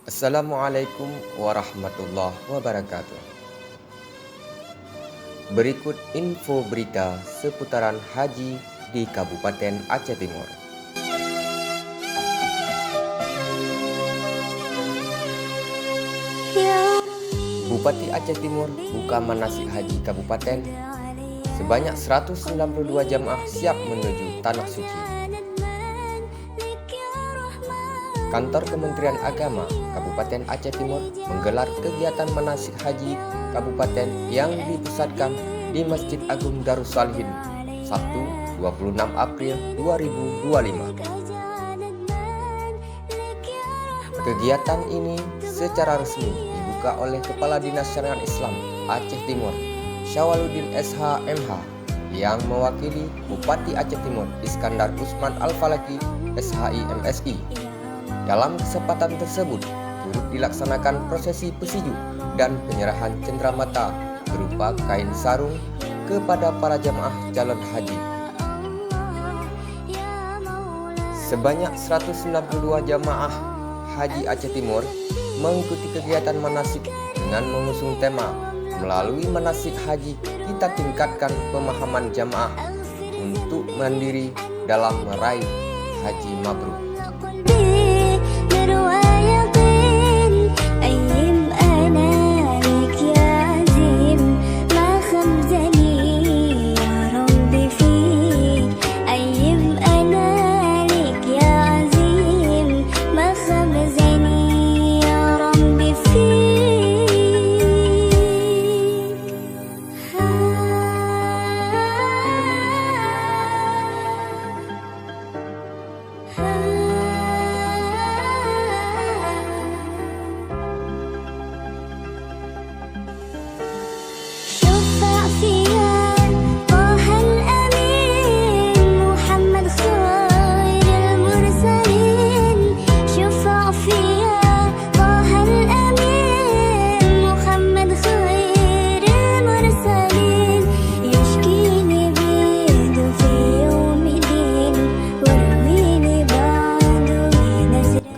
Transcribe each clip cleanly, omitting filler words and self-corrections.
Assalamualaikum warahmatullahi wabarakatuh. Berikut info berita seputaran haji di Kabupaten Aceh Timur. Bupati Aceh Timur buka manasik haji kabupaten. Sebanyak 192 jamaah siap menuju Tanah Suci. Kantor Kementerian Agama Kabupaten Aceh Timur menggelar kegiatan manasik haji kabupaten yang dipusatkan di Masjid Agung Darussalihin Sabtu 26 April 2025. Kegiatan ini secara resmi dibuka oleh Kepala Dinas Syariat Islam Aceh Timur Syawaluddin SH MH yang mewakili Bupati Aceh Timur Iskandar Usman Al-Falaki SHI MSI. Dalam kesempatan tersebut turut dilaksanakan prosesi pesiju dan penyerahan cenderamata berupa kain sarung kepada para jamaah calon haji. Sebanyak 192 jamaah haji Aceh Timur mengikuti kegiatan manasik dengan mengusung tema melalui manasik haji kita tingkatkan pemahaman jamaah untuk mandiri dalam meraih haji mabrur.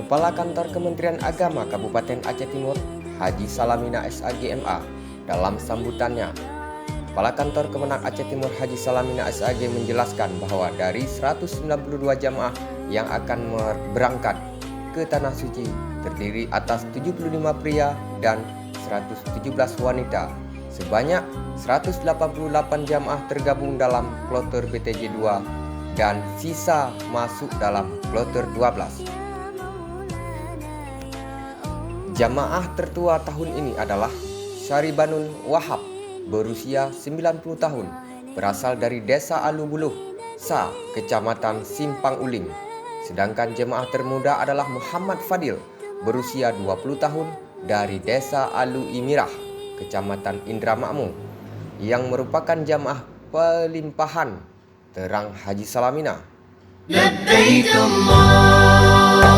Kepala Kantor Kementerian Agama Kabupaten Aceh Timur, Haji Salamina SAG MA, dalam sambutannya, Kepala Kantor Kemenang Aceh Timur Haji Salamina SAG menjelaskan bahwa dari 192 jamaah yang akan berangkat ke Tanah Suci terdiri atas 75 pria dan 117 wanita. Sebanyak 188 jamaah tergabung dalam kloter BTJ 2 dan sisa masuk dalam kloter 12. Jamaah tertua tahun ini adalah Syaribanun Wahab berusia 90 tahun, berasal dari Desa Alubuluh, Sa, Kecamatan Simpang Uling. Sedangkan jemaah termuda adalah Muhammad Fadil berusia 20 tahun dari Desa Alu Imirah, Kecamatan Indramakmur, yang merupakan jamaah pelimpahan Terang Haji Salamina. Labbaik Allahumma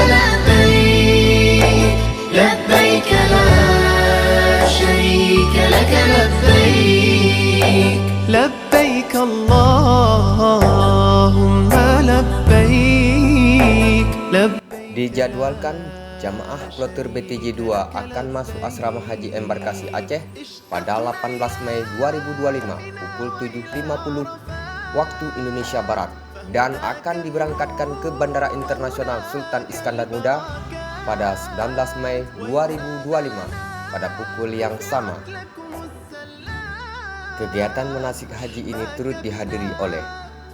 labbaik, labbaik la syarika lak labbaik, labbaik Allahumma labbaik, labbaik. Dijadwalkan jamaah kloter BTJ 2 akan masuk asrama haji embarkasi Aceh pada 18 Mei 2025 pukul 7.50 waktu Indonesia Barat dan akan diberangkatkan ke Bandara Internasional Sultan Iskandar Muda pada 19 Mei 2025 pada pukul yang sama. Kegiatan manasik haji ini turut dihadiri oleh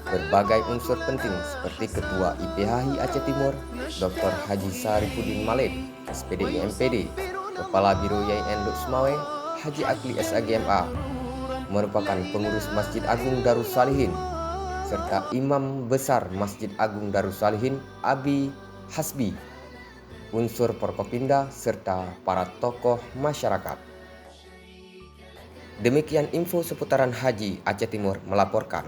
berbagai unsur penting seperti Ketua IPHI Aceh Timur Dr. Haji Sarifuddin Malik SPD MPD, Kepala Biro YIN Duk Semawe Haji Akli SAGMA, merupakan pengurus Masjid Agung Darussalihin, serta Imam Besar Masjid Agung Darussalihin Abi Hasbi, unsur Forkopimda serta para tokoh masyarakat. Demikian info seputaran haji Aceh Timur melaporkan.